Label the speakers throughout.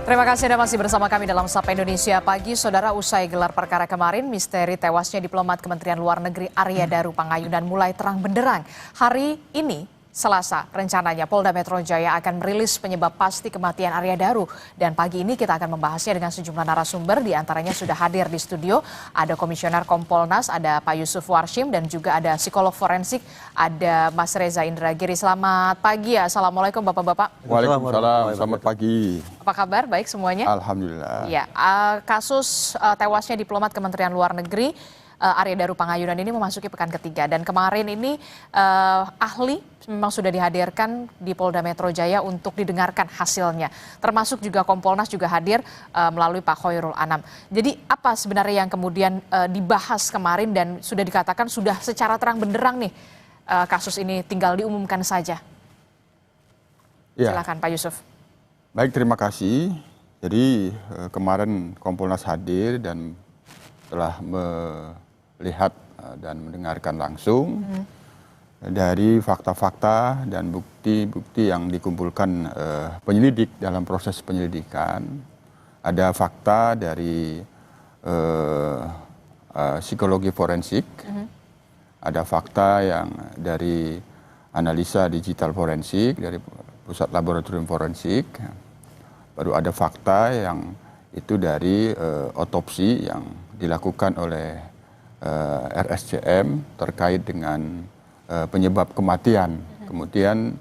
Speaker 1: Terima kasih Anda masih bersama kami dalam Sapa Indonesia Pagi. Saudara, usai gelar perkara kemarin, misteri tewasnya diplomat Kementerian Luar Negeri Arya Daru Pangayunan mulai terang benderang. Hari ini, Selasa, rencananya Polda Metro Jaya akan merilis penyebab pasti kematian Arya Daru. Dan pagi ini kita akan membahasnya dengan sejumlah narasumber, di antaranya sudah hadir di studio. Ada Komisioner Kompolnas, ada Pak Yusuf Warshim, dan juga ada psikolog forensik, ada Mas Reza Indragiri. Selamat pagi ya, Assalamualaikum Bapak-Bapak.
Speaker 2: Waalaikumsalam, selamat pagi.
Speaker 1: Apa kabar? Baik semuanya?
Speaker 2: Alhamdulillah.
Speaker 1: Ya, kasus tewasnya diplomat Kementerian Luar Negeri Arya Daru Pangayunan ini memasuki pekan ketiga, dan kemarin ini ahli memang sudah dihadirkan di Polda Metro Jaya untuk didengarkan hasilnya. Termasuk juga Kompolnas juga hadir melalui Pak Khoirul Anam. Jadi apa sebenarnya yang kemudian dibahas kemarin dan sudah dikatakan sudah secara terang benderang nih kasus ini tinggal diumumkan saja? Ya. Silakan Pak Yusuf.
Speaker 2: Baik, terima kasih. Jadi kemarin Kompolnas hadir dan telah melihat dan mendengarkan langsung dari fakta-fakta dan bukti-bukti yang dikumpulkan penyelidik dalam proses penyelidikan. Ada fakta dari psikologi forensik, ada fakta yang dari analisa digital forensik dari Pusat Laboratorium Forensik, baru ada fakta yang itu dari otopsi yang dilakukan oleh RSCM terkait dengan penyebab kematian. Kemudian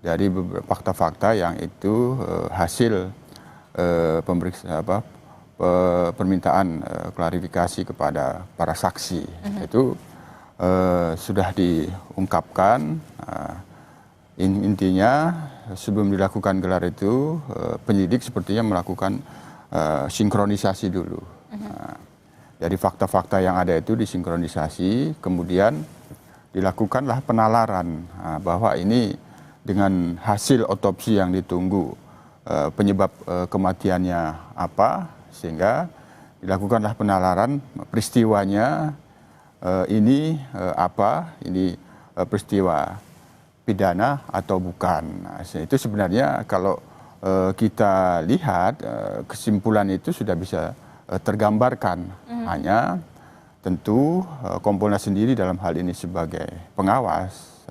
Speaker 2: dari beberapa fakta-fakta yang itu hasil permintaan klarifikasi kepada para saksi. Itu sudah diungkapkan. Intinya sebelum dilakukan gelar itu penyidik sepertinya melakukan sinkronisasi dulu. Dari fakta-fakta yang ada itu disinkronisasi, kemudian dilakukanlah penalaran bahwa ini dengan hasil otopsi yang ditunggu penyebab kematiannya apa, sehingga dilakukanlah penalaran peristiwanya ini apa, ini peristiwa pidana atau bukan. Nah, itu sebenarnya kalau kita lihat kesimpulan itu sudah bisa tergambarkan. Hanya tentu Kompolnas sendiri dalam hal ini sebagai pengawas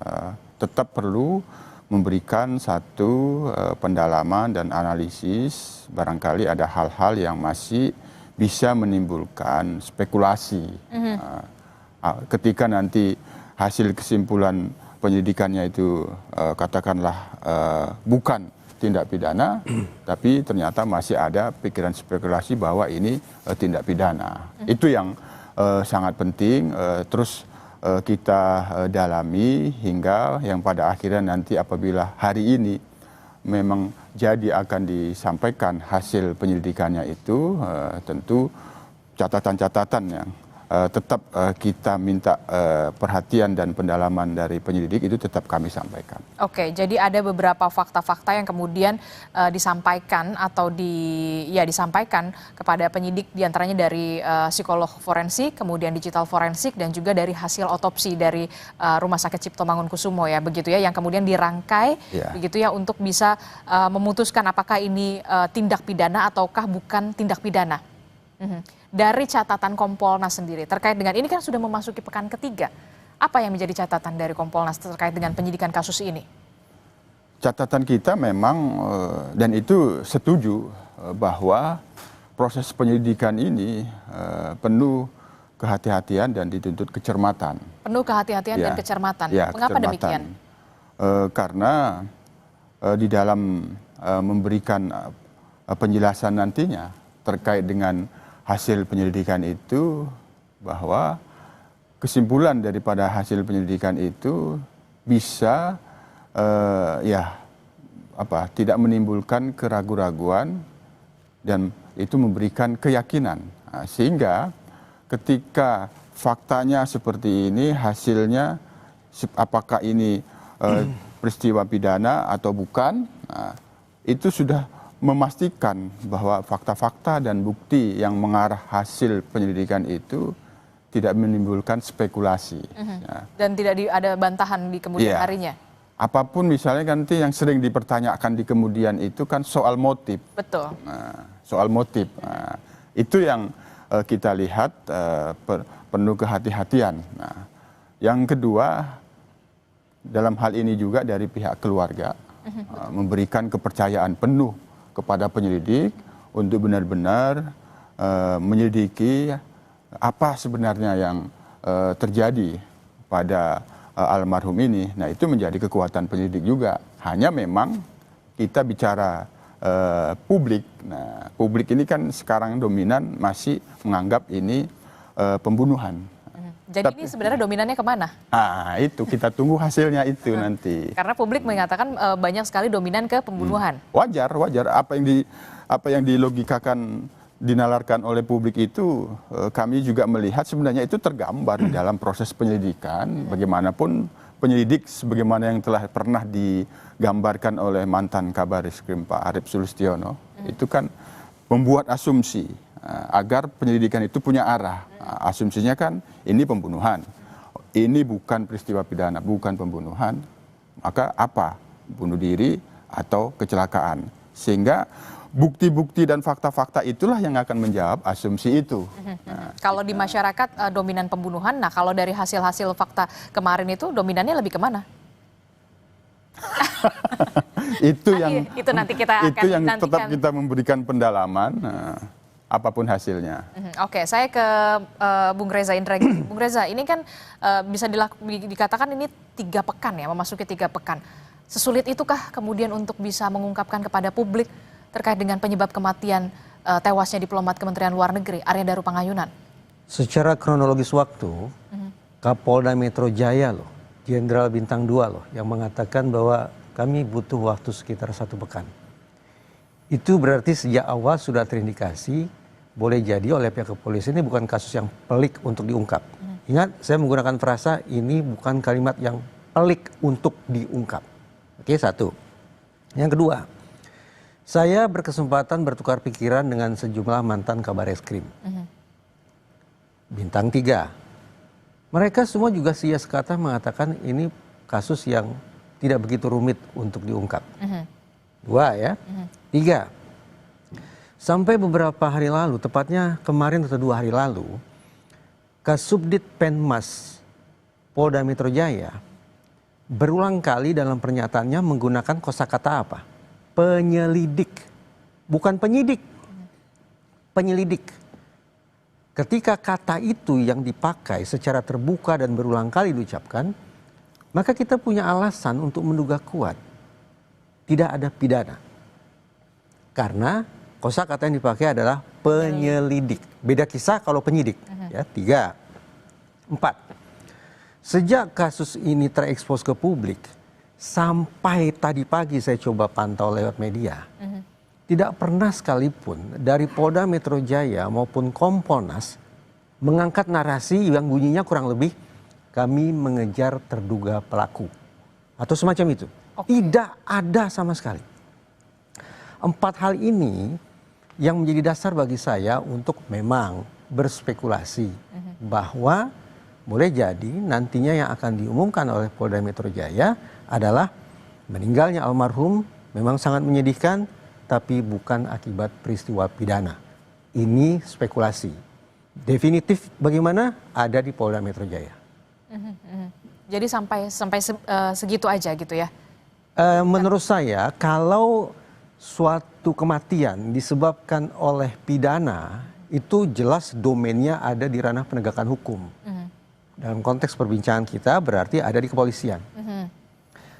Speaker 2: tetap perlu memberikan satu pendalaman dan analisis. Barangkali ada hal-hal yang masih bisa menimbulkan spekulasi. Ketika nanti hasil kesimpulan penyelidikannya itu katakanlah bukan tindak pidana, tapi ternyata masih ada pikiran spekulasi bahwa ini tindak pidana. Itu yang sangat penting terus kita dalami hingga yang pada akhirnya nanti apabila hari ini memang jadi akan disampaikan hasil penyelidikannya itu, tentu catatan-catatan yang tetap kita minta perhatian dan pendalaman dari penyelidik itu tetap kami sampaikan.
Speaker 1: Oke, jadi ada beberapa fakta-fakta yang kemudian disampaikan atau disampaikan kepada penyidik, diantaranya dari psikolog forensik, kemudian digital forensik, dan juga dari hasil otopsi dari Rumah Sakit Cipto Mangunkusumo ya, begitu ya, yang kemudian dirangkai begitu ya untuk bisa memutuskan apakah ini tindak pidana ataukah bukan tindak pidana. Dari catatan Kompolnas sendiri terkait dengan ini kan sudah memasuki pekan ketiga, apa yang menjadi catatan dari Kompolnas terkait dengan penyidikan kasus ini?
Speaker 2: Catatan kita memang dan itu setuju bahwa proses penyelidikan ini penuh kehati-hatian dan dituntut kecermatan.
Speaker 1: Penuh kehati-hatian dan kecermatan. Mengapa demikian?
Speaker 2: Karena di dalam memberikan penjelasan nantinya terkait dengan hasil penyelidikan itu, bahwa kesimpulan daripada hasil penyelidikan itu bisa tidak menimbulkan keraguan-raguan dan itu memberikan keyakinan. Nah, sehingga ketika faktanya seperti ini, hasilnya apakah ini peristiwa pidana atau bukan, nah, itu sudah memastikan bahwa fakta-fakta dan bukti yang mengarah hasil penyelidikan itu tidak menimbulkan spekulasi.
Speaker 1: Dan tidak ada bantahan di kemudian harinya?
Speaker 2: apapun misalnya nanti yang sering dipertanyakan di kemudian itu kan soal motif.
Speaker 1: Betul.
Speaker 2: Nah, soal motif. Nah, itu yang kita lihat penuh kehati-hatian. Nah, yang kedua, dalam hal ini juga dari pihak keluarga memberikan kepercayaan penuh kepada penyelidik untuk benar-benar menyelidiki apa sebenarnya yang terjadi pada almarhum ini. Nah, itu menjadi kekuatan penyelidik juga. Hanya memang kita bicara publik. Nah, publik ini kan sekarang dominan masih menganggap ini pembunuhan.
Speaker 1: Jadi ini sebenarnya dominannya kemana?
Speaker 2: Ah, itu kita tunggu hasilnya itu nanti.
Speaker 1: Karena publik mengatakan banyak sekali dominan ke pembunuhan.
Speaker 2: Wajar, wajar. Apa yang dilogikakan, dinalarkan oleh publik itu, kami juga melihat sebenarnya itu tergambar di dalam proses penyelidikan. Bagaimanapun penyelidik sebagaimana yang telah pernah digambarkan oleh mantan Kabareskrim Pak Arief Sulistiono, itu kan membuat asumsi agar penyelidikan itu punya arah. Asumsinya kan ini pembunuhan, ini bukan peristiwa pidana, bukan pembunuhan, maka apa? Bunuh diri atau kecelakaan. Sehingga bukti-bukti dan fakta-fakta itulah yang akan menjawab asumsi itu.
Speaker 1: Nah, kalau di masyarakat dominan pembunuhan, nah kalau dari hasil-hasil fakta kemarin itu dominannya lebih kemana?
Speaker 2: itu yang
Speaker 1: nanti kita akan
Speaker 2: yang tetap kita memberikan pendalaman, apapun hasilnya.
Speaker 1: Oke, saya ke Bung Reza Indragiri. Bung Reza, ini kan bisa dikatakan ini 3 pekan ya, memasuki 3 pekan. Sesulit itukah kemudian untuk bisa mengungkapkan kepada publik terkait dengan penyebab kematian tewasnya diplomat Kementerian Luar Negeri Arya Daru Pangayunan?
Speaker 3: Secara kronologis waktu, Kapolda Metro Jaya loh, Jenderal Bintang 2 loh, yang mengatakan bahwa kami butuh waktu sekitar 1 pekan. Itu berarti sejak awal sudah terindikasi, boleh jadi oleh pihak kepolisian ini bukan kasus yang pelik untuk diungkap. Ingat, saya menggunakan frasa ini bukan kalimat yang pelik untuk diungkap. Oke, 1. Yang kedua, saya berkesempatan bertukar pikiran dengan sejumlah mantan Kabareskrim. Bintang 3. Mereka semua juga sia sekata mengatakan ini kasus yang tidak begitu rumit untuk diungkap. 2 ya. 3. Sampai beberapa hari lalu, tepatnya kemarin atau 2 hari lalu, Kasubdit Penmas Polda Metro Jaya berulang kali dalam pernyataannya menggunakan kosakata apa? Penyelidik, bukan penyidik, penyelidik. Ketika kata itu yang dipakai secara terbuka dan berulang kali diucapkan, maka kita punya alasan untuk menduga kuat tidak ada pidana. Karena kosakata yang dipakai adalah penyelidik. Beda kisah kalau penyidik. Ya, 3. 4. Sejak kasus ini terekspos ke publik, sampai tadi pagi saya coba pantau lewat media, tidak pernah sekalipun dari Polda Metro Jaya maupun Kompolnas mengangkat narasi yang bunyinya kurang lebih kami mengejar terduga pelaku atau semacam itu. Tidak ada sama sekali. 4 hal ini yang menjadi dasar bagi saya untuk memang berspekulasi bahwa boleh jadi nantinya yang akan diumumkan oleh Polda Metro Jaya adalah meninggalnya almarhum memang sangat menyedihkan, tapi bukan akibat peristiwa pidana. Ini spekulasi. Definitif bagaimana ada di Polda Metro Jaya.
Speaker 1: Jadi sampai segitu aja gitu ya?
Speaker 3: Menurut saya kalau suatu kematian disebabkan oleh pidana, itu jelas domainnya ada di ranah penegakan hukum. Dalam konteks perbincangan kita berarti ada di kepolisian.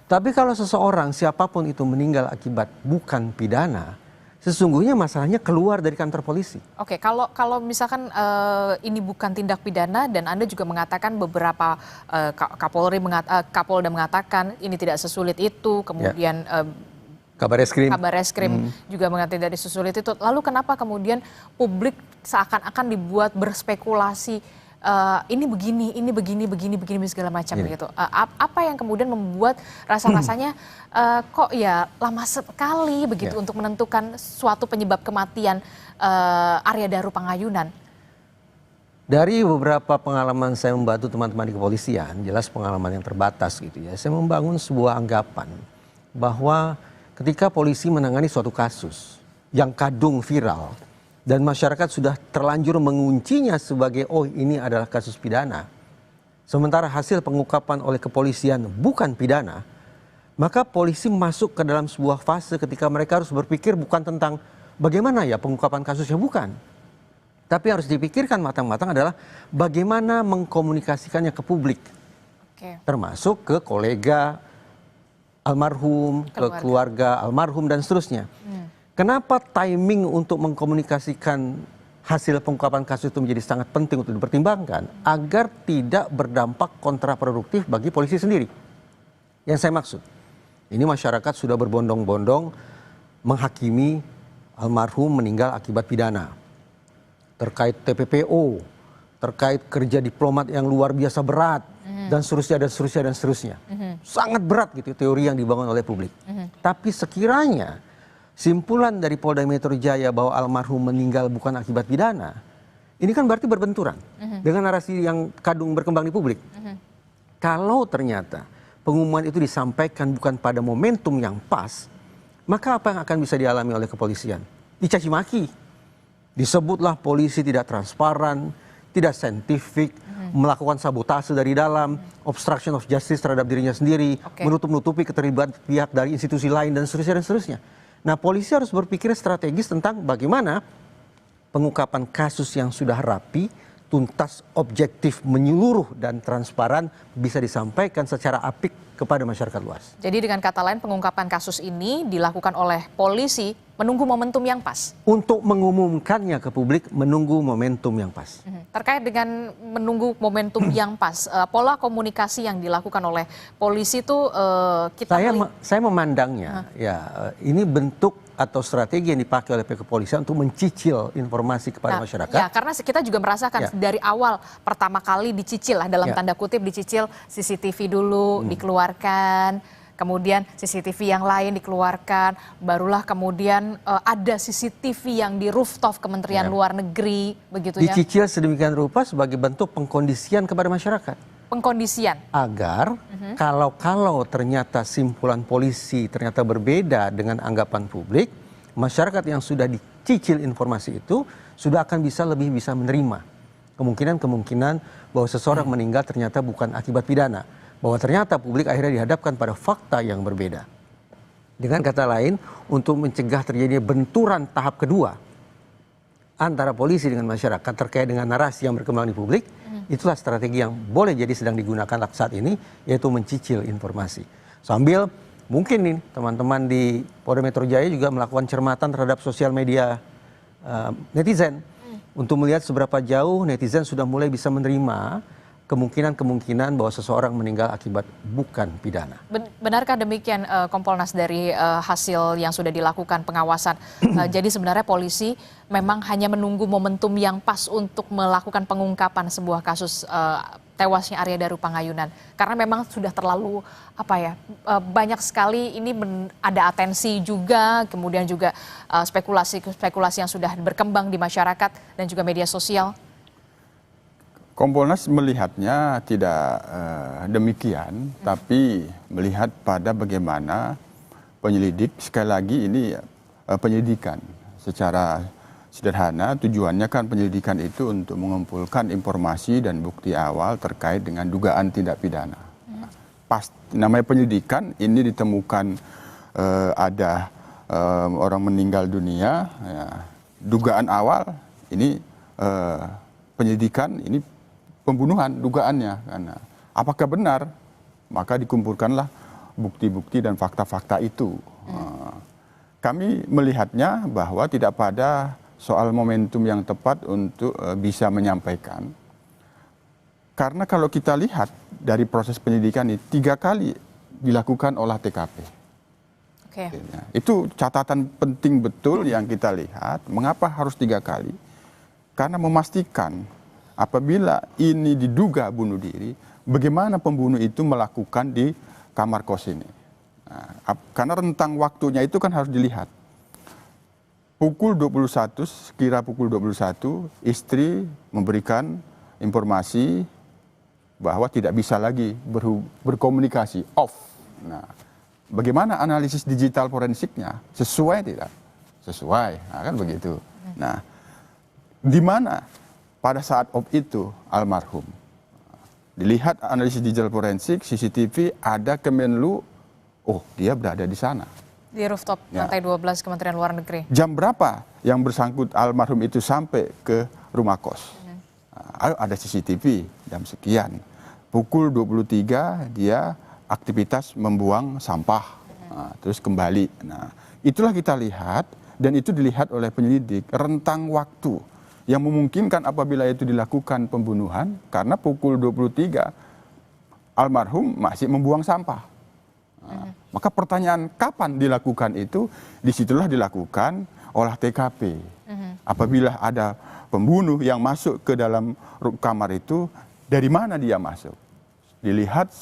Speaker 3: Tapi kalau seseorang siapapun itu meninggal akibat bukan pidana, sesungguhnya masalahnya keluar dari kantor polisi.
Speaker 1: Oke, kalau misalkan ini bukan tindak pidana dan Anda juga mengatakan beberapa Kapolda mengatakan ini tidak sesulit itu, kemudian Kabareskrim juga mengatakan tidak sesulit itu. Lalu kenapa kemudian publik seakan-akan dibuat berspekulasi ini begini segala macam gitu. Apa yang kemudian membuat rasanya kok ya lama sekali begitu untuk menentukan suatu penyebab kematian Arya Daru Pangayunan?
Speaker 3: Dari beberapa pengalaman saya membantu teman-teman di kepolisian, jelas pengalaman yang terbatas gitu ya. Saya membangun sebuah anggapan bahwa ketika polisi menangani suatu kasus yang kadung viral dan masyarakat sudah terlanjur menguncinya sebagai oh ini adalah kasus pidana, sementara hasil pengungkapan oleh kepolisian bukan pidana, maka polisi masuk ke dalam sebuah fase ketika mereka harus berpikir bukan tentang bagaimana ya pengungkapan kasusnya, bukan. Tapi harus dipikirkan matang-matang adalah bagaimana mengkomunikasikannya ke publik. Termasuk ke kolega almarhum, ke keluarga almarhum dan seterusnya. Kenapa timing untuk mengkomunikasikan hasil pengungkapan kasus itu menjadi sangat penting untuk dipertimbangkan agar tidak berdampak kontraproduktif bagi polisi sendiri. Yang saya maksud, ini masyarakat sudah berbondong-bondong menghakimi almarhum meninggal akibat pidana. Terkait TPPO, terkait kerja diplomat yang luar biasa berat, dan seterusnya, dan seterusnya, dan seterusnya. Sangat berat gitu teori yang dibangun oleh publik. Tapi sekiranya simpulan dari Polda Metro Jaya bahwa almarhum meninggal bukan akibat pidana, ini kan berarti berbenturan dengan narasi yang kadung berkembang di publik. Kalau ternyata pengumuman itu disampaikan bukan pada momentum yang pas, maka apa yang akan bisa dialami oleh kepolisian? Dicaci maki. Disebutlah polisi tidak transparan, tidak saintifik, melakukan sabotase dari dalam, obstruction of justice terhadap dirinya sendiri, menutup-nutupi keterlibatan pihak dari institusi lain, dan seterusnya, dan seterusnya. Nah, polisi harus berpikir strategis tentang bagaimana pengungkapan kasus yang sudah rapi, tuntas, objektif, menyeluruh, dan transparan bisa disampaikan secara apik kepada masyarakat luas.
Speaker 1: Jadi dengan kata lain pengungkapan kasus ini dilakukan oleh polisi menunggu momentum yang pas.
Speaker 3: Untuk mengumumkannya ke publik, menunggu momentum yang pas.
Speaker 1: Terkait dengan menunggu momentum yang pas, pola komunikasi yang dilakukan oleh polisi itu
Speaker 3: saya memandangnya, ini bentuk atau strategi yang dipakai oleh pihak kepolisian untuk mencicil informasi kepada masyarakat.
Speaker 1: Ya, karena kita juga merasakan dari awal pertama kali dicicil lah dalam tanda kutip dicicil CCTV dulu dikeluarkan, kemudian CCTV yang lain dikeluarkan, barulah kemudian ada CCTV yang di rooftop Kementerian Luar Negeri, begitu ya.
Speaker 3: Dicicil sedemikian rupa sebagai bentuk pengkondisian kepada masyarakat.
Speaker 1: Pengkondisian.
Speaker 3: Agar kalau ternyata simpulan polisi ternyata berbeda dengan anggapan publik, masyarakat yang sudah dicicil informasi itu sudah akan lebih bisa menerima kemungkinan bahwa seseorang meninggal ternyata bukan akibat pidana. Bahwa ternyata publik akhirnya dihadapkan pada fakta yang berbeda. Dengan kata lain, untuk mencegah terjadinya benturan tahap kedua antara polisi dengan masyarakat terkait dengan narasi yang berkembang di publik, itulah strategi yang boleh jadi sedang digunakan saat ini, yaitu mencicil informasi. Sambil mungkin nih teman-teman di Polda Metro Jaya juga melakukan cermatan terhadap sosial media netizen untuk melihat seberapa jauh netizen sudah mulai bisa menerima kemungkinan bahwa seseorang meninggal akibat bukan pidana.
Speaker 1: Benarkah demikian Kompolnas dari hasil yang sudah dilakukan pengawasan? Jadi sebenarnya polisi memang hanya menunggu momentum yang pas untuk melakukan pengungkapan sebuah kasus tewasnya Arya Daru Pangayunan. Karena memang sudah terlalu banyak sekali ini ada atensi juga, kemudian juga spekulasi-spekulasi yang sudah berkembang di masyarakat dan juga media sosial.
Speaker 2: Kompolnas melihatnya tidak demikian, tapi melihat pada bagaimana penyelidik, sekali lagi ini penyelidikan secara sederhana, tujuannya kan penyelidikan itu untuk mengumpulkan informasi dan bukti awal terkait dengan dugaan tindak pidana. Namanya penyelidikan, ini ditemukan ada orang meninggal dunia, dugaan awal ini penyelidikan ini pembunuhan dugaannya, karena apakah benar, maka dikumpulkanlah bukti-bukti dan fakta-fakta itu. Kami melihatnya bahwa tidak pada soal momentum yang tepat untuk bisa menyampaikan, karena kalau kita lihat dari proses penyidikan ini 3 kali dilakukan olah TKP. Itu catatan penting betul yang kita lihat. Mengapa harus 3 kali? Karena memastikan apabila ini diduga bunuh diri, bagaimana pembunuh itu melakukan di kamar kos ini. Nah, karena rentang waktunya itu kan harus dilihat. Pukul 21, sekira pukul 21, istri memberikan informasi bahwa tidak bisa lagi berkomunikasi, off. Nah, bagaimana analisis digital forensiknya? Sesuai tidak? Sesuai, nah, kan begitu. Nah, di mana pada saat off itu almarhum? Dilihat analisis digital forensik, CCTV, ada Kemenlu, oh dia berada di sana.
Speaker 1: Di rooftop lantai 12 Kementerian Luar Negeri.
Speaker 2: Jam berapa yang bersangkut almarhum itu sampai ke rumah kos? Ada CCTV jam sekian. Pukul 23 dia aktivitas membuang sampah, terus kembali. Nah, itulah kita lihat dan itu dilihat oleh penyelidik rentang waktu yang memungkinkan apabila itu dilakukan pembunuhan karena pukul 23 almarhum masih membuang sampah. Maka pertanyaan kapan dilakukan itu, disitulah dilakukan olah TKP. Apabila ada pembunuh yang masuk ke dalam kamar itu, dari mana dia masuk? Dilihat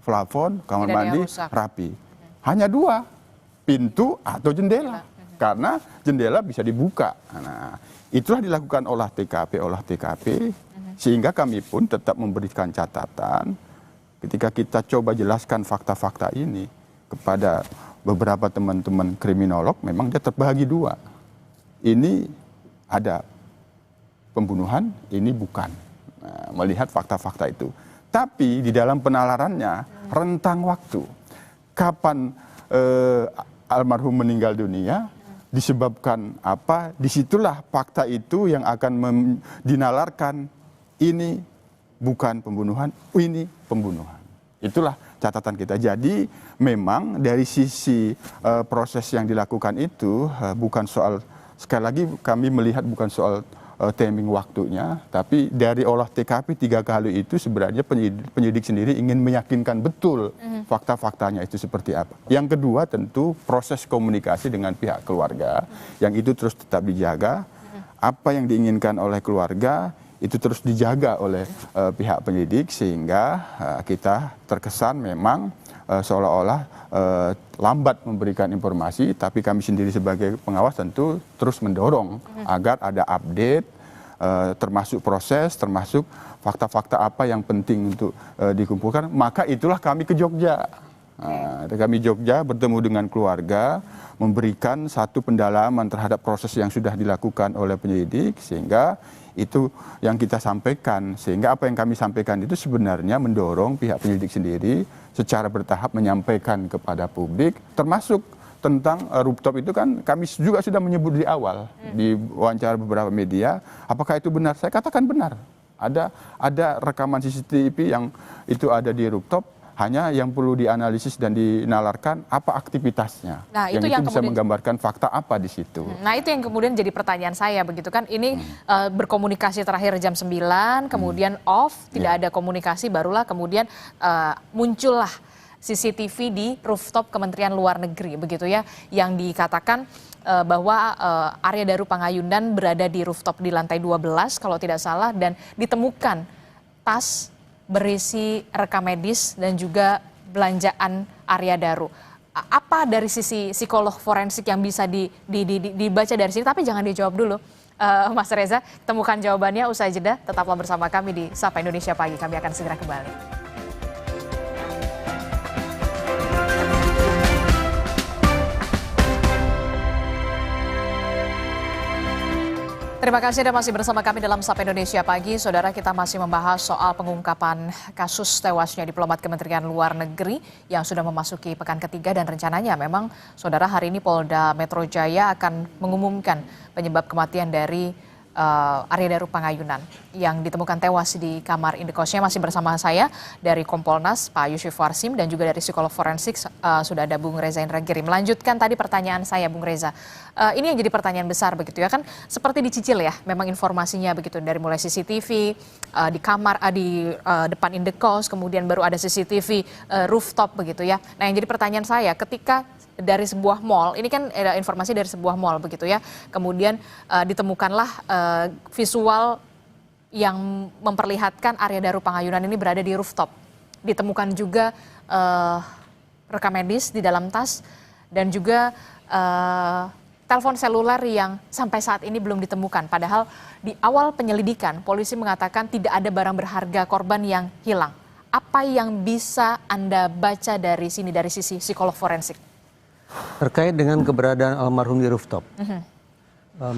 Speaker 2: plafon, kamar mandi rapi. Hanya 2, pintu atau jendela. Karena jendela bisa dibuka. Nah, itulah dilakukan olah TKP, sehingga kami pun tetap memberikan catatan ketika kita coba jelaskan fakta-fakta ini kepada beberapa teman-teman kriminolog, memang dia terbagi 2. Ini ada pembunuhan, ini bukan. Nah, melihat fakta-fakta itu. Tapi di dalam penalarannya, rentang waktu. Kapan almarhum meninggal dunia, disebabkan apa, disitulah fakta itu yang akan dinalarkan ini bukan pembunuhan, ini pembunuhan. Itulah catatan kita. Jadi memang dari sisi proses yang dilakukan itu bukan soal, sekali lagi kami melihat bukan soal timing waktunya, tapi dari olah TKP 3 kali itu sebenarnya penyidik sendiri ingin meyakinkan betul fakta-faktanya itu seperti apa. Yang kedua tentu proses komunikasi dengan pihak keluarga, yang itu terus tetap dijaga. Apa yang diinginkan oleh keluarga itu terus dijaga oleh pihak penyidik, sehingga kita terkesan memang seolah-olah lambat memberikan informasi, tapi kami sendiri sebagai pengawas tentu terus mendorong agar ada update, termasuk proses, termasuk fakta-fakta apa yang penting untuk dikumpulkan. Maka itulah kami ke Jogja. Kami Jogja bertemu dengan keluarga, memberikan satu pendalaman terhadap proses yang sudah dilakukan oleh penyidik, sehingga itu yang kita sampaikan. Sehingga apa yang kami sampaikan itu sebenarnya mendorong pihak penyidik sendiri secara bertahap menyampaikan kepada publik, termasuk tentang rooftop itu kan kami juga sudah menyebut di awal di wawancara beberapa media. Apakah itu benar? Saya katakan benar. Ada rekaman CCTV yang itu ada di rooftop. Hanya yang perlu dianalisis dan dinalarkan apa aktivitasnya.
Speaker 1: Nah,
Speaker 2: yang
Speaker 1: itu
Speaker 2: bisa
Speaker 1: kemudian
Speaker 2: menggambarkan fakta apa di situ.
Speaker 1: Nah, itu yang kemudian jadi pertanyaan saya begitu kan. Ini berkomunikasi terakhir jam 9, kemudian off, tidak ada komunikasi, barulah kemudian muncullah CCTV di rooftop Kementerian Luar Negeri begitu ya, yang dikatakan bahwa Arya Daru Pangayunan berada di rooftop di lantai 12 kalau tidak salah, dan ditemukan tas berisi rekam medis dan juga belanjaan Arya Daru. Apa dari sisi psikolog forensik yang bisa dibaca dari sini? Tapi jangan dijawab dulu, Mas Reza. Temukan jawabannya usai jeda. Tetaplah bersama kami di Sapa Indonesia Pagi. Kami akan segera kembali. Terima kasih Anda masih bersama kami dalam Sapa Indonesia Pagi. Saudara, kita masih membahas soal pengungkapan kasus tewasnya diplomat Kementerian Luar Negeri yang sudah memasuki pekan ketiga, dan rencananya memang saudara hari ini Polda Metro Jaya akan mengumumkan penyebab kematian dari Arya Daru Pangayunan yang ditemukan tewas di kamar indekosnya. Masih bersama saya dari Kompolnas Pak Yusuf Warsim, dan juga dari psikolog forensik sudah ada Bung Reza Indragiri. Melanjutkan tadi pertanyaan saya Bung Reza, ini yang jadi pertanyaan besar begitu ya kan, seperti dicicil ya memang informasinya begitu, dari mulai CCTV di kamar, di depan indekos, kemudian baru ada CCTV rooftop begitu ya. Nah, yang jadi pertanyaan saya, ketika dari sebuah mall, ini kan ada informasi dari sebuah mall begitu ya, kemudian ditemukanlah visual yang memperlihatkan Arya Daru Pangayunan ini berada di rooftop. Ditemukan juga rekam medis di dalam tas, dan juga telepon seluler yang sampai saat ini belum ditemukan. Padahal di awal penyelidikan, polisi mengatakan tidak ada barang berharga korban yang hilang. Apa yang bisa Anda baca dari sini, dari sisi psikolog forensik?
Speaker 3: Terkait dengan keberadaan almarhum di rooftop.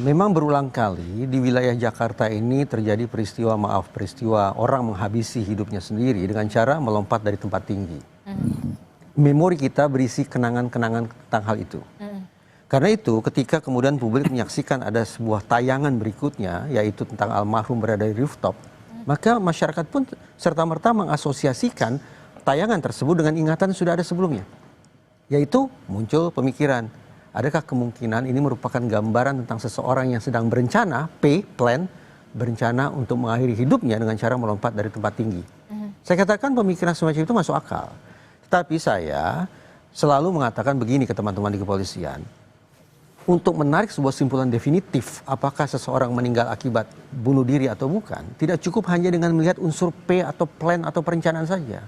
Speaker 3: Memang berulang kali di wilayah Jakarta ini terjadi peristiwa orang menghabisi hidupnya sendiri dengan cara melompat dari tempat tinggi. Memori kita berisi kenangan-kenangan tentang hal itu. Karena itu ketika kemudian publik menyaksikan ada sebuah tayangan berikutnya yaitu tentang almarhum berada di rooftop, maka masyarakat pun serta-merta mengasosiasikan tayangan tersebut dengan ingatan yang sudah ada sebelumnya. Yaitu muncul pemikiran, adakah kemungkinan ini merupakan gambaran tentang seseorang yang sedang berencana, berencana untuk mengakhiri hidupnya dengan cara melompat dari tempat tinggi. Saya katakan pemikiran semacam itu masuk akal. Tetapi saya selalu mengatakan begini ke teman-teman di kepolisian. Untuk menarik sebuah simpulan definitif apakah seseorang meninggal akibat bunuh diri atau bukan, tidak cukup hanya dengan melihat unsur P atau plan atau perencanaan saja.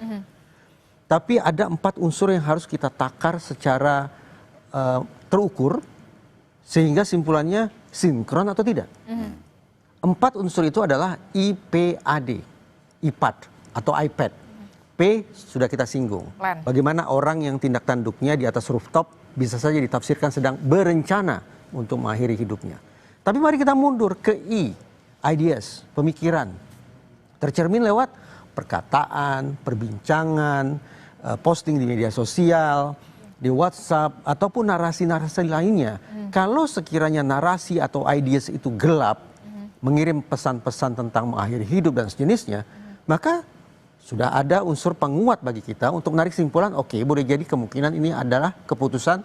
Speaker 3: Tapi ada 4 unsur yang harus kita takar secara terukur sehingga simpulannya sinkron atau tidak. 4 unsur itu adalah IPAD, IPAD atau iPad. P sudah kita singgung.
Speaker 1: Plan.
Speaker 3: Bagaimana orang yang tindak tanduknya di atas rooftop bisa saja ditafsirkan sedang berencana untuk mengakhiri hidupnya. Tapi mari kita mundur ke I, ideas, pemikiran. Tercermin lewat perkataan, perbincangan, posting di media sosial, di WhatsApp, ataupun narasi-narasi lainnya. Kalau sekiranya narasi atau ideas itu gelap, mengirim pesan-pesan tentang mengakhiri hidup dan sejenisnya, maka sudah ada unsur penguat bagi kita untuk menarik simpulan, oke, boleh jadi kemungkinan ini adalah keputusan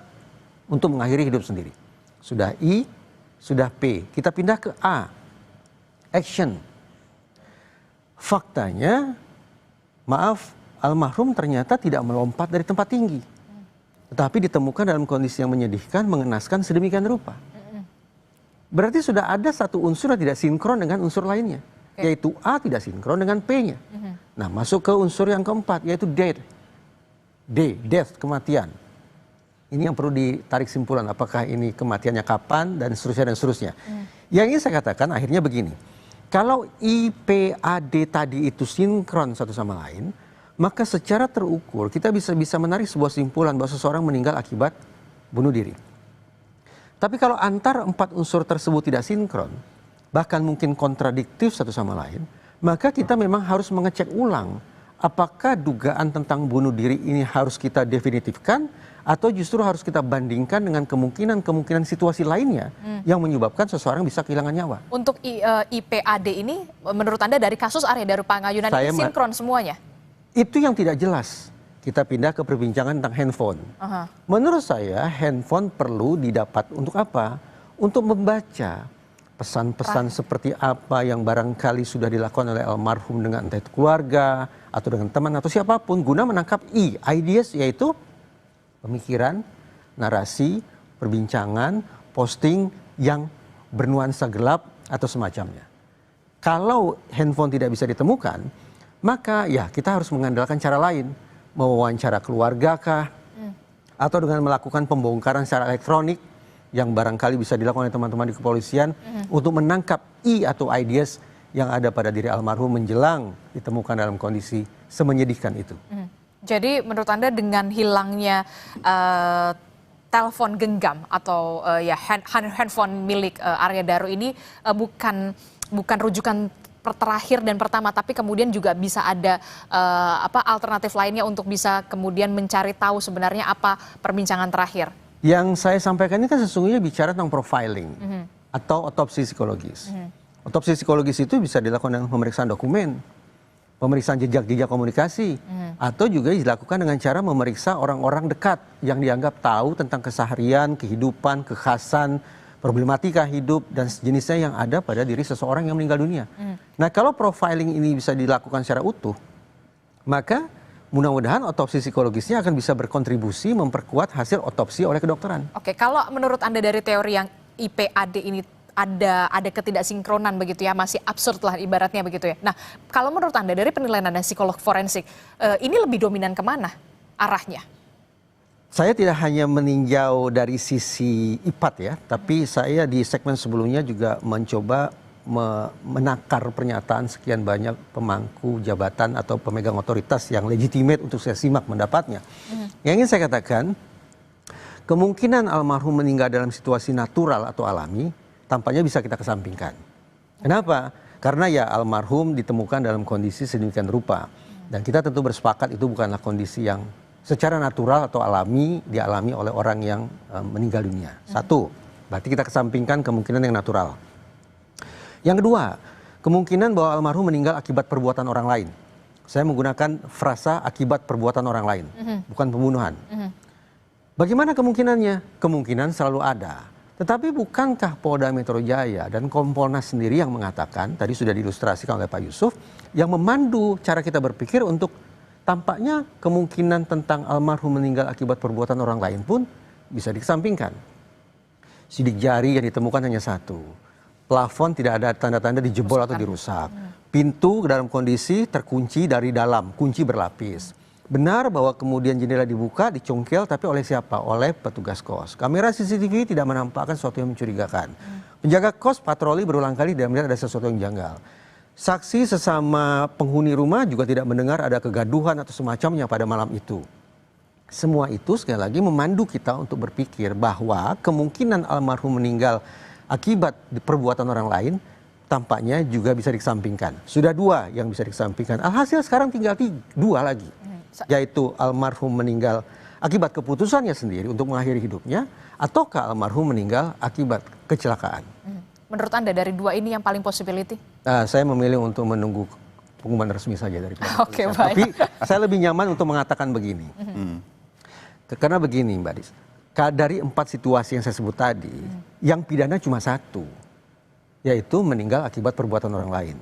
Speaker 3: untuk mengakhiri hidup sendiri. Sudah I, sudah P. Kita pindah ke A, action. Faktanya, maaf, almarhum ternyata tidak melompat dari tempat tinggi. Tetapi ditemukan dalam kondisi yang menyedihkan, mengenaskan sedemikian rupa. Berarti sudah ada satu unsur yang tidak sinkron dengan unsur lainnya. Yaitu A tidak sinkron dengan P-nya. Nah, masuk ke unsur yang keempat, yaitu death. Death, kematian. Ini yang perlu ditarik simpulan, apakah ini kematiannya kapan, dan seterusnya, dan seterusnya. Yang ingin saya katakan akhirnya begini, kalau IPAD tadi itu sinkron satu sama lain, maka secara terukur kita bisa menarik sebuah simpulan bahwa seseorang meninggal akibat bunuh diri. Tapi kalau antar 4 unsur tersebut tidak sinkron, bahkan mungkin kontradiktif satu sama lain, maka kita memang harus mengecek ulang apakah dugaan tentang bunuh diri ini harus kita definitifkan atau justru harus kita bandingkan dengan kemungkinan situasi lainnya yang menyebabkan seseorang bisa kehilangan nyawa.
Speaker 1: Untuk IPAD ini menurut Anda dari kasus Arya Daru Pangayunan ini sinkron semuanya?
Speaker 3: Itu yang tidak jelas. Kita pindah ke perbincangan tentang handphone. Menurut saya handphone perlu didapat untuk apa? Untuk membaca pesan-pesan seperti apa yang barangkali sudah dilakukan oleh almarhum dengan entah itu keluarga atau dengan teman atau siapapun guna menangkap ideas, yaitu pemikiran, narasi, perbincangan, posting yang bernuansa gelap atau semacamnya. Kalau handphone tidak bisa ditemukan, maka ya kita harus mengandalkan cara lain, mewawancara keluarga kah, atau dengan melakukan pembongkaran secara elektronik yang barangkali bisa dilakukan oleh teman-teman di kepolisian untuk menangkap atau ideas yang ada pada diri almarhum menjelang ditemukan dalam kondisi semenyedihkan itu.
Speaker 1: Jadi menurut Anda dengan hilangnya telepon genggam atau handphone milik Arya Daru ini bukan rujukan terakhir dan pertama, tapi kemudian juga bisa ada alternatif lainnya untuk bisa kemudian mencari tahu sebenarnya apa perbincangan terakhir.
Speaker 3: Yang saya sampaikan ini kan sesungguhnya bicara tentang profiling atau otopsi psikologis. Otopsi psikologis itu bisa dilakukan dengan pemeriksaan dokumen, pemeriksaan jejak-jejak komunikasi, atau juga dilakukan dengan cara memeriksa orang-orang dekat yang dianggap tahu tentang keseharian, kehidupan, kekhasan, problematika hidup, dan sejenisnya yang ada pada diri seseorang yang meninggal dunia. Nah, kalau profiling ini bisa dilakukan secara utuh, maka mudah-mudahan otopsi psikologisnya akan bisa berkontribusi memperkuat hasil otopsi oleh kedokteran. Oke,
Speaker 1: kalau menurut Anda dari teori yang IPAD ini ada ketidaksinkronan begitu ya, masih absurd lah ibaratnya begitu ya. Nah, kalau menurut Anda dari penilaian Anda psikolog forensik, ini lebih dominan kemana arahnya?
Speaker 3: Saya tidak hanya meninjau dari sisi IPAT ya, tapi saya di segmen sebelumnya juga mencoba menakar pernyataan sekian banyak pemangku jabatan atau pemegang otoritas yang legitimate untuk saya simak pendapatnya. Yang ingin saya katakan, kemungkinan almarhum meninggal dalam situasi natural atau alami tampaknya bisa kita kesampingkan. Kenapa? Karena ya almarhum ditemukan dalam kondisi sedemikian rupa. Dan kita tentu bersepakat itu bukanlah kondisi yang secara natural atau alami dialami oleh orang yang meninggal dunia. Satu, berarti kita kesampingkan kemungkinan yang natural. Yang kedua, kemungkinan bahwa almarhum meninggal akibat perbuatan orang lain. Saya menggunakan frasa akibat perbuatan orang lain, bukan pembunuhan. Bagaimana kemungkinannya? Kemungkinan selalu ada. Tetapi bukankah Polda Metro Jaya dan Kompolnas sendiri yang mengatakan, tadi sudah diilustrasikan oleh Pak Yusuf, yang memandu cara kita berpikir untuk tampaknya kemungkinan tentang almarhum meninggal akibat perbuatan orang lain pun bisa dikesampingkan. Sidik jari yang ditemukan hanya satu. Plafon tidak ada tanda-tanda dijebol atau dirusak. Pintu dalam kondisi terkunci dari dalam, kunci berlapis. Benar bahwa kemudian jendela dibuka, dicongkel, tapi oleh siapa? Oleh petugas kos. Kamera CCTV tidak menampakkan sesuatu yang mencurigakan. Penjaga kos patroli berulang kali dan melihat ada sesuatu yang janggal. Saksi sesama penghuni rumah juga tidak mendengar ada kegaduhan atau semacamnya pada malam itu. Semua itu sekali lagi memandu kita untuk berpikir bahwa kemungkinan almarhum meninggal akibat perbuatan orang lain tampaknya juga bisa dikesampingkan. Sudah dua yang bisa dikesampingkan. Alhasil sekarang tinggal dua lagi. Yaitu almarhum meninggal akibat keputusannya sendiri untuk mengakhiri hidupnya, ataukah almarhum meninggal akibat kecelakaan.
Speaker 1: Menurut Anda dari dua ini yang paling possibility?
Speaker 3: Saya memilih untuk menunggu pengumuman resmi saja dari pihak
Speaker 1: Oke,
Speaker 3: kepolisian.
Speaker 1: baik.
Speaker 3: Tapi saya lebih nyaman untuk mengatakan begini. Karena begini Mbak Dis, dari 4 situasi yang saya sebut tadi, yang pidana cuma satu, yaitu meninggal akibat perbuatan orang lain.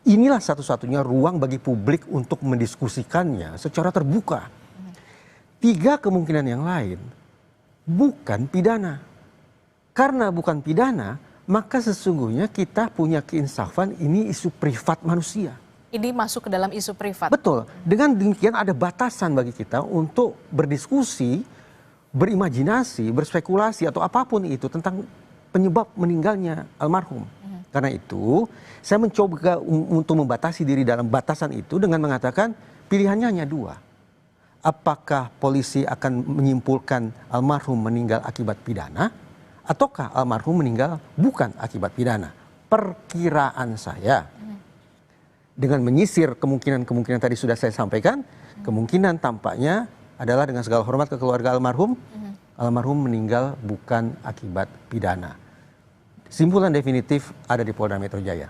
Speaker 3: Inilah satu-satunya ruang bagi publik untuk mendiskusikannya secara terbuka. 3 kemungkinan yang lain bukan pidana. Karena bukan pidana, maka sesungguhnya kita punya keinsafan, ini isu privat manusia.
Speaker 1: Ini masuk ke dalam isu privat.
Speaker 3: Betul. Dengan demikian ada batasan bagi kita untuk berdiskusi, berimajinasi, berspekulasi atau apapun itu tentang penyebab meninggalnya almarhum. Karena itu saya mencoba untuk membatasi diri dalam batasan itu dengan mengatakan pilihannya hanya 2. Apakah polisi akan menyimpulkan almarhum meninggal akibat pidana, ataukah almarhum meninggal bukan akibat pidana? Perkiraan saya, dengan menyisir kemungkinan-kemungkinan tadi sudah saya sampaikan, kemungkinan tampaknya adalah dengan segala hormat ke keluarga almarhum, almarhum meninggal bukan akibat pidana. Kesimpulan definitif ada di Polda Metro Jaya.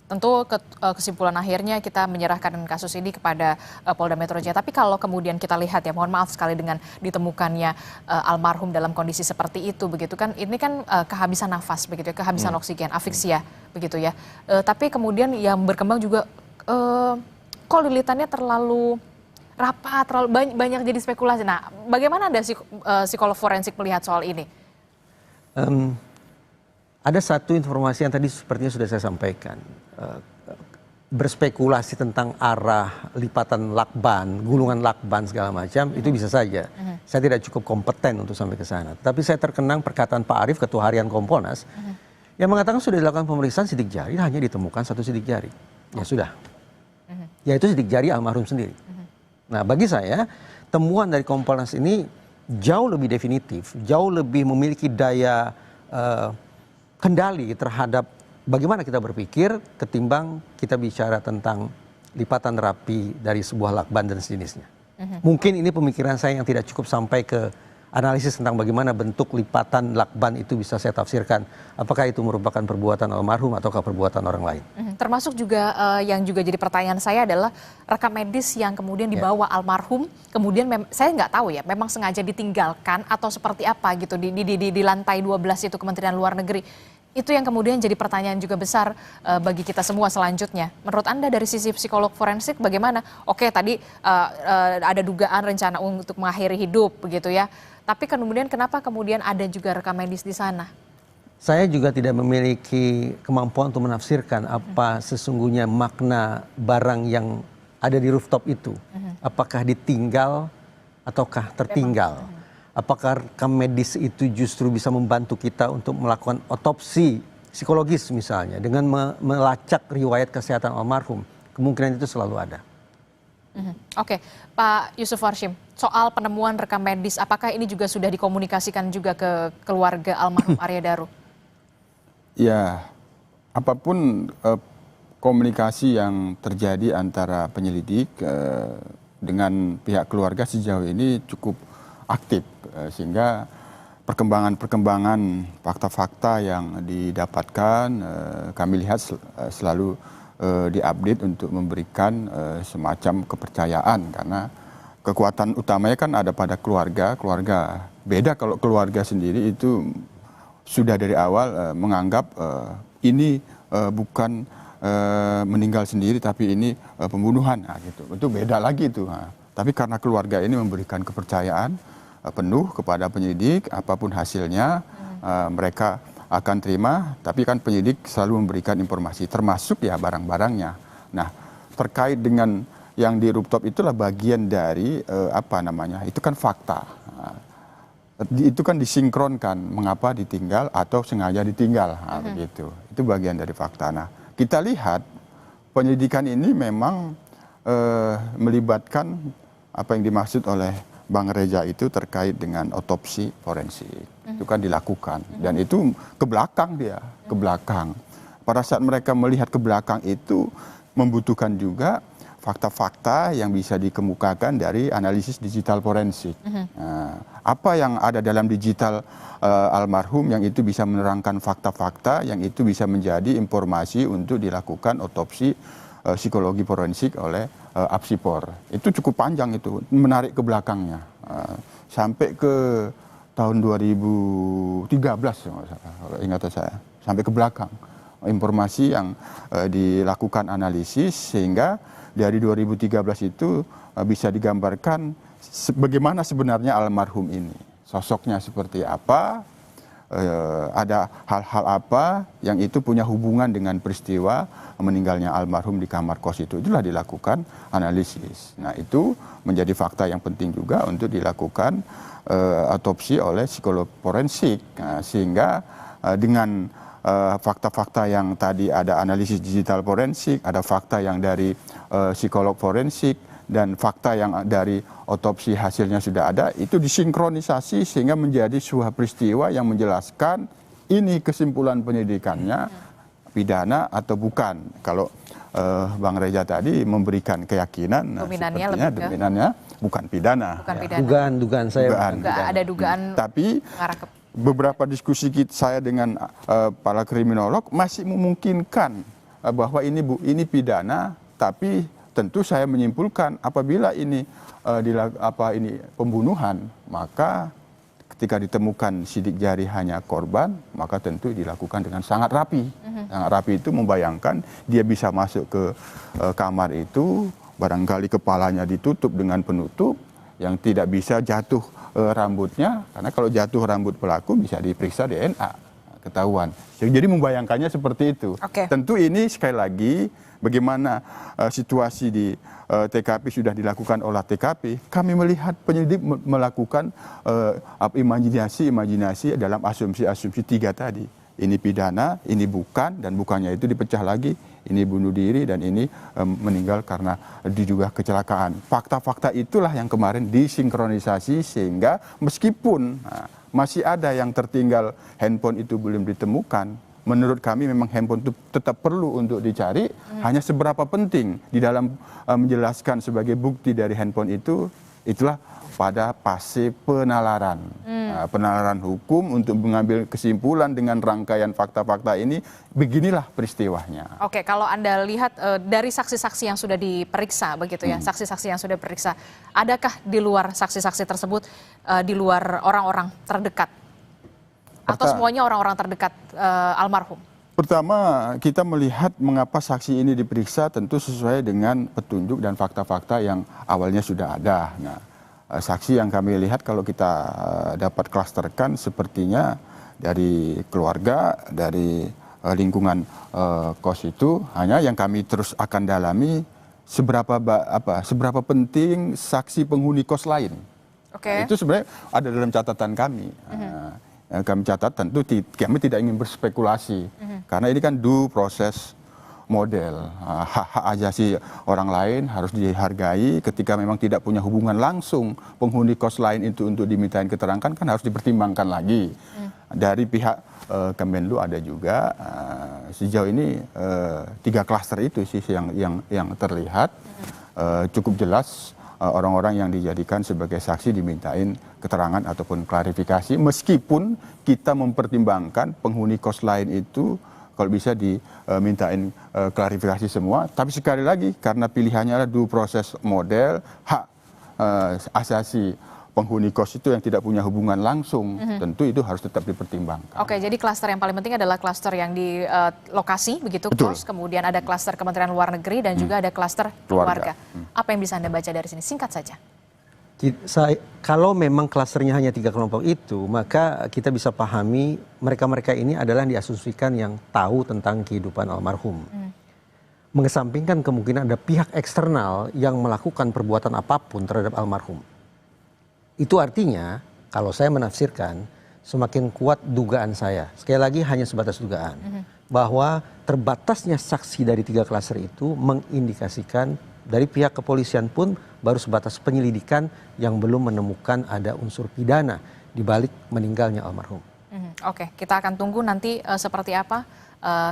Speaker 1: Tentu kesimpulan akhirnya kita menyerahkan kasus ini kepada Polda Metro Jaya. Tapi kalau kemudian kita lihat ya, mohon maaf sekali dengan ditemukannya almarhum dalam kondisi seperti itu, begitu kan? Ini kan kehabisan nafas, begitu ya, kehabisan oksigen, afiksia, begitu ya. Tapi kemudian yang berkembang juga, kok lilitannya terlalu rapat, terlalu banyak jadi spekulasi. Nah, bagaimana ada psikolog forensik melihat soal ini?
Speaker 3: Ada satu informasi yang tadi sepertinya sudah saya sampaikan. Berspekulasi tentang arah lipatan lakban, gulungan lakban segala macam, itu bisa saja. Saya tidak cukup kompeten untuk sampai ke sana. Tapi saya terkenang perkataan Pak Arief, Ketua Harian Kompolnas, yang mengatakan sudah dilakukan pemeriksaan sidik jari, hanya ditemukan 1 sidik jari. Ya sudah. Yaitu sidik jari almarhum sendiri. Nah, bagi saya, temuan dari Kompolnas ini jauh lebih definitif, jauh lebih memiliki daya kendali terhadap bagaimana kita berpikir ketimbang kita bicara tentang lipatan rapi dari sebuah lakban dan sejenisnya. Mungkin ini pemikiran saya yang tidak cukup sampai ke analisis tentang bagaimana bentuk lipatan lakban itu bisa saya tafsirkan. Apakah itu merupakan perbuatan almarhum ataukah perbuatan orang lain.
Speaker 1: Termasuk juga yang juga jadi pertanyaan saya adalah rekam medis yang kemudian dibawa almarhum, kemudian saya nggak tahu ya, memang sengaja ditinggalkan atau seperti apa gitu di lantai 12 itu Kementerian Luar Negeri. Itu yang kemudian jadi pertanyaan juga besar bagi kita semua selanjutnya. Menurut Anda dari sisi psikolog forensik bagaimana? Oke, tadi ada dugaan rencana untuk mengakhiri hidup begitu ya. Tapi kemudian kenapa kemudian ada juga rekam medis di sana?
Speaker 3: Saya juga tidak memiliki kemampuan untuk menafsirkan apa sesungguhnya makna barang yang ada di rooftop itu. Apakah ditinggal ataukah tertinggal? apakah rekam medis itu justru bisa membantu kita untuk melakukan otopsi psikologis misalnya dengan melacak riwayat kesehatan almarhum? Kemungkinan itu selalu ada.
Speaker 1: Oke, Pak Yusuf Warshim, soal penemuan rekam medis, apakah ini juga sudah dikomunikasikan juga ke keluarga almarhum Arya Daru?
Speaker 2: Ya, apapun komunikasi yang terjadi antara penyelidik dengan pihak keluarga sejauh ini cukup aktif, sehingga perkembangan-perkembangan fakta-fakta yang didapatkan kami lihat selalu diupdate untuk memberikan semacam kepercayaan, karena kekuatan utamanya kan ada pada keluarga. Beda kalau keluarga sendiri itu sudah dari awal menganggap ini bukan meninggal sendiri tapi ini pembunuhan, nah, gitu. Itu beda lagi itu. Nah, tapi karena keluarga ini memberikan kepercayaan penuh kepada penyidik, apapun hasilnya mereka akan terima, tapi kan penyidik selalu memberikan informasi, termasuk ya barang-barangnya. Nah, terkait dengan yang di rooftop itulah bagian dari itu kan fakta. Itu kan disinkronkan, mengapa ditinggal atau sengaja ditinggal, begitu. Itu bagian dari fakta. Nah, kita lihat penyelidikan ini memang melibatkan apa yang dimaksud oleh Bang Reza itu terkait dengan otopsi forensik. Itu kan dilakukan dan itu ke belakang dia, ke belakang. Pada saat mereka melihat ke belakang itu membutuhkan juga fakta-fakta yang bisa dikemukakan dari analisis digital forensik. Nah, apa yang ada dalam digital almarhum yang itu bisa menerangkan fakta-fakta yang itu bisa menjadi informasi untuk dilakukan otopsi psikologi forensik oleh Apsipor. Itu cukup panjang, itu menarik ke belakangnya sampai ke tahun 2013 kalau ingatan saya, sampai ke belakang informasi yang dilakukan analisis sehingga dari 2013 itu bisa digambarkan bagaimana sebenarnya almarhum ini, sosoknya seperti apa, ada hal-hal apa yang itu punya hubungan dengan peristiwa meninggalnya almarhum di kamar kos itu. Itulah dilakukan analisis. Nah, itu menjadi fakta yang penting juga untuk dilakukan otopsi oleh psikolog forensik. Nah, sehingga dengan fakta-fakta yang tadi ada analisis digital forensik, ada fakta yang dari psikolog forensik, dan fakta yang dari otopsi hasilnya sudah ada, itu disinkronisasi sehingga menjadi sebuah peristiwa yang menjelaskan ini kesimpulan penyidikannya pidana atau bukan. Kalau Bang Reza tadi memberikan keyakinan, dominannya bukan pidana.
Speaker 1: Bukan pidana.
Speaker 3: Dugaan saya.
Speaker 1: Ada dugaan.
Speaker 2: Tapi beberapa diskusi saya dengan para kriminolog masih memungkinkan bahwa ini pidana, tapi tentu saya menyimpulkan apabila ini pembunuhan, maka ketika ditemukan sidik jari hanya korban, maka tentu dilakukan dengan sangat rapi. Sangat rapi itu membayangkan dia bisa masuk ke kamar itu, barangkali kepalanya ditutup dengan penutup yang tidak bisa jatuh rambutnya, karena kalau jatuh rambut pelaku bisa diperiksa DNA, ketahuan. Jadi membayangkannya seperti itu. Tentu ini sekali lagi bagaimana situasi di TKP sudah dilakukan olah TKP, kami melihat penyelidik melakukan imajinasi dalam asumsi-asumsi 3 tadi. Ini pidana, ini bukan, dan bukannya itu dipecah lagi. Ini bunuh diri dan ini meninggal karena diduga kecelakaan. Fakta-fakta itulah yang kemarin disinkronisasi sehingga meskipun masih ada yang tertinggal handphone itu belum ditemukan, menurut kami memang handphone itu tetap perlu untuk dicari. Hanya seberapa penting di dalam menjelaskan sebagai bukti dari handphone itu, itulah pada fase penalaran. Penalaran hukum untuk mengambil kesimpulan dengan rangkaian fakta-fakta ini, beginilah peristiwanya.
Speaker 1: Oke, kalau Anda lihat dari saksi-saksi yang sudah diperiksa begitu ya, saksi-saksi yang sudah diperiksa, adakah di luar saksi-saksi tersebut, di luar orang-orang terdekat? Atau semuanya orang-orang terdekat almarhum?
Speaker 2: Pertama, kita melihat mengapa saksi ini diperiksa tentu sesuai dengan petunjuk dan fakta-fakta yang awalnya sudah ada. Nah, saksi yang kami lihat kalau kita dapat klasterkan sepertinya dari keluarga, dari lingkungan kos itu, hanya yang kami terus akan dalami seberapa penting saksi penghuni kos lain.
Speaker 1: Oke.
Speaker 2: Itu sebenarnya ada dalam catatan kami. Kami catat tentu kami tidak ingin berspekulasi karena ini kan due process model, hak-hak asasi orang lain harus dihargai. Ketika memang tidak punya hubungan langsung penghuni kos lain itu untuk dimintain keterangan kan harus dipertimbangkan lagi. Dari pihak Kemenlu ada juga sejauh ini 3 klaster itu sih yang terlihat cukup jelas. Orang-orang yang dijadikan sebagai saksi dimintain keterangan ataupun klarifikasi, meskipun kita mempertimbangkan penghuni kos lain itu kalau bisa dimintain klarifikasi semua. Tapi sekali lagi karena pilihannya adalah due process model, hak asasi penghuni kos itu yang tidak punya hubungan langsung, tentu itu harus tetap dipertimbangkan.
Speaker 1: Oke, jadi klaster yang paling penting adalah klaster yang di lokasi, begitu,
Speaker 2: Betul.
Speaker 1: kos, kemudian ada klaster Kementerian Luar Negeri, dan juga ada klaster keluarga. Apa yang bisa Anda baca dari sini? Singkat saja.
Speaker 3: Kalau memang klasternya hanya 3 kelompok itu, maka kita bisa pahami mereka-mereka ini adalah yang diasumsikan yang tahu tentang kehidupan almarhum. Mengesampingkan kemungkinan ada pihak eksternal yang melakukan perbuatan apapun terhadap almarhum. Itu artinya, kalau saya menafsirkan, semakin kuat dugaan saya. Sekali lagi hanya sebatas dugaan. Bahwa terbatasnya saksi dari 3 klaster itu mengindikasikan dari pihak kepolisian pun baru sebatas penyelidikan yang belum menemukan ada unsur pidana di balik meninggalnya almarhum.
Speaker 1: Oke, kita akan tunggu nanti seperti apa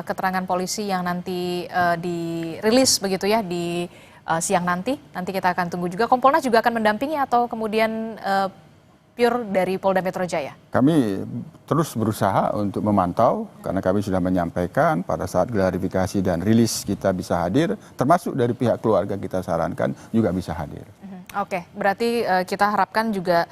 Speaker 1: keterangan polisi yang nanti dirilis begitu ya di siang nanti. Nanti kita akan tunggu juga. Kompolnas juga akan mendampingi atau kemudian pure dari Polda Metro Jaya?
Speaker 2: Kami terus berusaha untuk memantau karena kami sudah menyampaikan pada saat klarifikasi dan rilis kita bisa hadir, termasuk dari pihak keluarga kita sarankan juga bisa hadir.
Speaker 1: Oke, berarti kita harapkan juga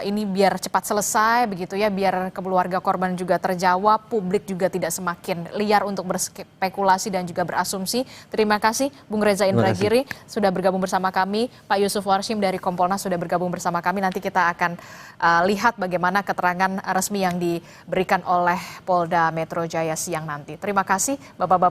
Speaker 1: ini biar cepat selesai begitu ya, biar keluarga korban juga terjawab, publik juga tidak semakin liar untuk berspekulasi dan juga berasumsi. Terima kasih Bung Reza Indragiri sudah bergabung bersama kami, Pak Yusuf Warshim dari Kompolnas sudah bergabung bersama kami. Nanti kita akan lihat bagaimana keterangan resmi yang diberikan oleh Polda Metro Jaya siang nanti. Terima kasih Bapak-Bapak.